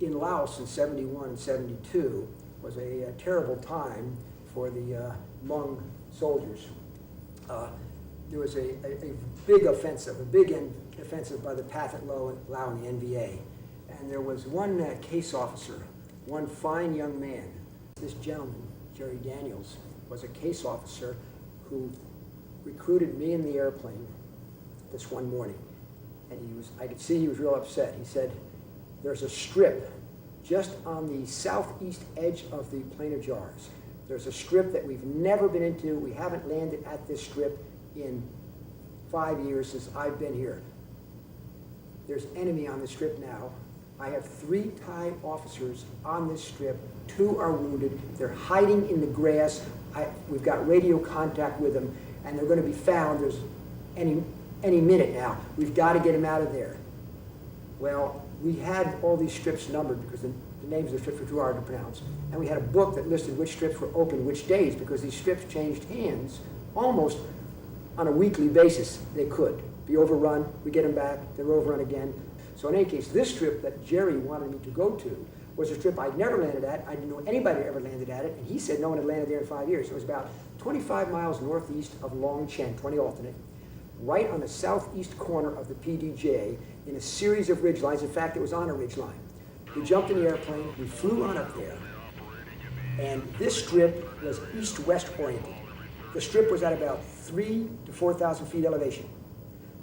in Laos in 71 and 72 was a terrible time for the Hmong soldiers. There was a big offensive, offensive by the Pathet Lao and the NVA. And there was one case officer, one fine young man. This gentleman, Jerry Daniels, was a case officer who recruited me in the airplane this one morning. And I could see he was real upset. He said, there's a strip just on the southeast edge of the Plain of Jars. There's a strip that we've never been into. We haven't landed at this strip in 5 years since I've been here. There's enemy on the strip now. I have 3 Thai officers on this strip. 2 are wounded. They're hiding in the grass. We've got radio contact with them, and they're going to be found. There's any minute now. We've got to get them out of there. Well, we had all these strips numbered because the names of the strips were too hard to pronounce. And we had a book that listed which strips were open which days, because these strips changed hands almost on a weekly basis. They could be overrun. We get them back. They're overrun again. So in any case, this strip that Jerry wanted me to go to was a strip I'd never landed at. I didn't know anybody ever landed at it, and he said no one had landed there in 5 years. It was about 25 miles northeast of Long Chen, 20 alternate, right on the southeast corner of the PDJ in a series of ridge lines. In fact, it was on a ridge line. We jumped in the airplane, we flew on up there, and this strip was east-west oriented. The strip was at about 3,000 to 4,000 feet elevation.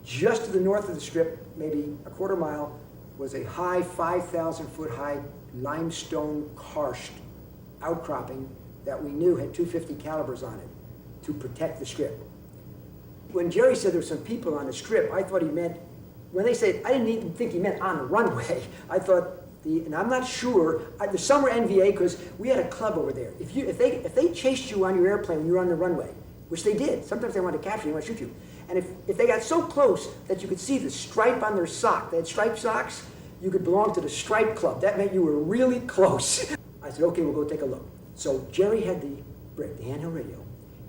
Just to the north of the strip, maybe a quarter mile, was a high 5,000 foot high limestone karst outcropping that we knew had 250 calibers on it to protect the strip. When Jerry said there were some people on the strip, I thought he meant, when they said, I didn't even think he meant on the runway. I thought, and I'm not sure, there's somewhere NVA, because we had a club over there. If they chased you on your airplane when you were on the runway, which they did, sometimes they wanted to capture you, they wanted to shoot you. And if they got so close that you could see the stripe on their sock, they had striped socks, you could belong to the stripe club. That meant you were really close. I said, okay, we'll go take a look. So Jerry had the handheld radio,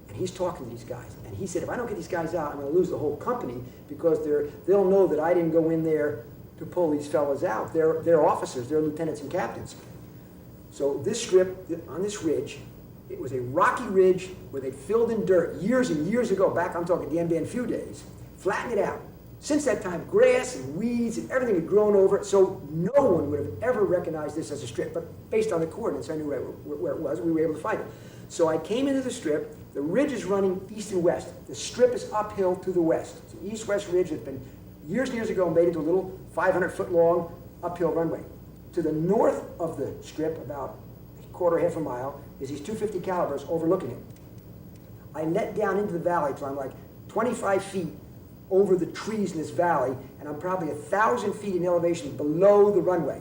and he's talking to these guys. And he said, if I don't get these guys out, I'm going to lose the whole company, because they'll know that I didn't go in there to pull these fellas out. They're officers, they're lieutenants and captains. So this strip, on this ridge, it was a rocky ridge where they filled in dirt years and years ago, back, I'm talking Dien Bien Phu days, flattened it out. Since that time, grass and weeds and everything had grown over it, so no one would have ever recognized this as a strip. But based on the coordinates, I knew where it was. We were able to find it. So I came into the strip. The ridge is running east and west. The strip is uphill to the west. It's an east-west ridge that had been years and years ago made into a little 500-foot long uphill runway. To the north of the strip, about half a mile, is these 250 calibers overlooking it. I let down into the valley till I'm like 25 feet over the trees in this valley, and I'm probably 1,000 feet in elevation below the runway.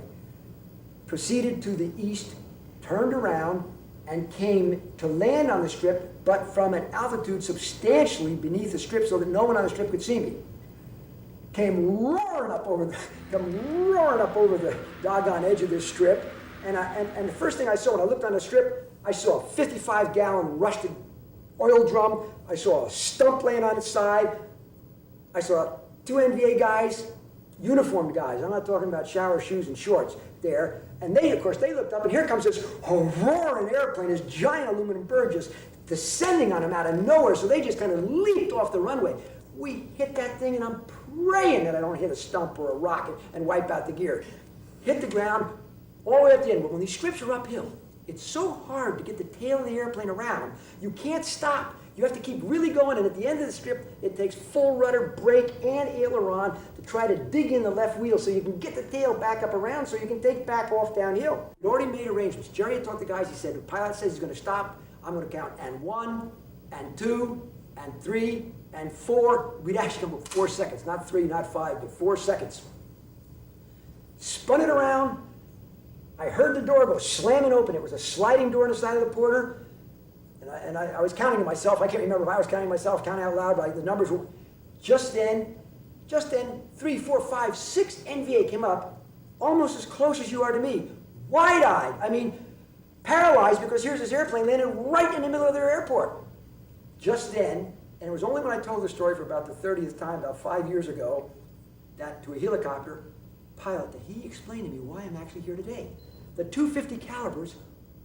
Proceeded to the east, turned around, and came to land on the strip, but from an altitude substantially beneath the strip so that no one on the strip could see me. Came roaring up over the doggone edge of this strip, and the first thing I saw when I looked on the strip, I saw a 55-gallon rusted oil drum. I saw a stump laying on its side. I saw 2 NVA guys, uniformed guys. I'm not talking about shower shoes and shorts there. And they, of course, they looked up, and here comes this roaring airplane, this giant aluminum bird just descending on them out of nowhere. So they just kind of leaped off the runway. We hit that thing, and I'm praying that I don't hit a stump or a rocket and wipe out the gear. Hit the ground all the way up to the end. But when these strips are uphill, it's so hard to get the tail of the airplane around. You can't stop. You have to keep really going, and at the end of the strip, it takes full rudder, brake, and aileron to try to dig in the left wheel so you can get the tail back up around so you can take back off downhill. We'd already made arrangements. Jerry had talked to the guys. He said, the pilot says he's going to stop. I'm going to count, and 1, and 2, and 3, and 4. We'd actually come with 4 seconds, not 3, not 5, but 4 seconds. Spun it around. I heard the door go slamming open. It was a sliding door on the side of the porter. And I was counting to myself. I can't remember if I was counting myself, counting out loud, but the numbers were. Just then, 3, 4, 5, 6 NVA came up, almost as close as you are to me. Wide-eyed. I mean, paralyzed, because here's this airplane landed right in the middle of their airport. Just then, and it was only when I told the story for about the 30th time, about 5 years ago, that to a helicopter, pilot that he explained to me why I'm actually here today. The 250 calibers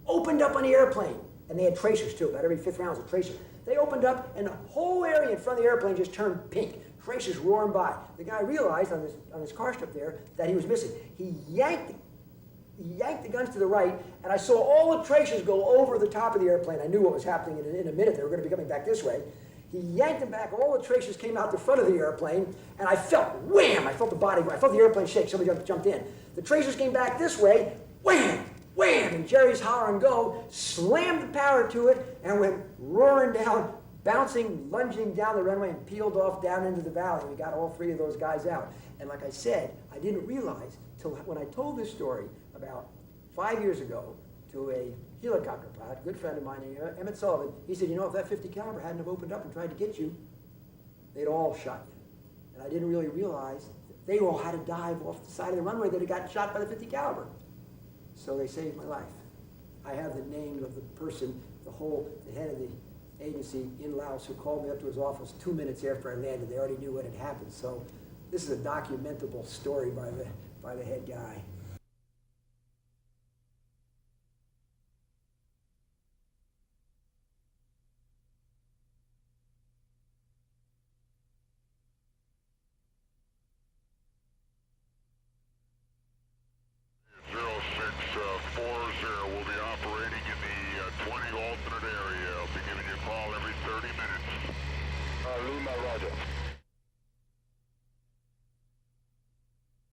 opened up on the airplane, and they had tracers too. About every fifth round was a tracer. They opened up, and the whole area in front of the airplane just turned pink. Tracers roaring by. The guy realized on this car strip there that he was missing. He yanked the guns to the right, and I saw all the tracers go over the top of the airplane. I knew what was happening in a minute. They were going to be coming back this way. He yanked them back. All the tracers came out the front of the airplane, and I felt wham! I felt the airplane shake. Somebody jumped in. The tracers came back this way. Wham! Wham! And Jerry's holler and go, slammed the power to it, and went roaring down, bouncing, lunging down the runway, and peeled off down into the valley. We got all three of those guys out. And like I said, I didn't realize till when I told this story about 5 years ago to a helicopter pilot, a good friend of mine, Emmett Sullivan. He said, if that 50 caliber hadn't have opened up and tried to get you, they'd all shot you. And I didn't really realize that they all had to dive off the side of the runway that had gotten shot by the 50 caliber. So they saved my life. I have the name of the person, the head of the agency in Laos, who called me up to his office 2 minutes after I landed. They already knew what had happened. So this is a documentable story by the head guy.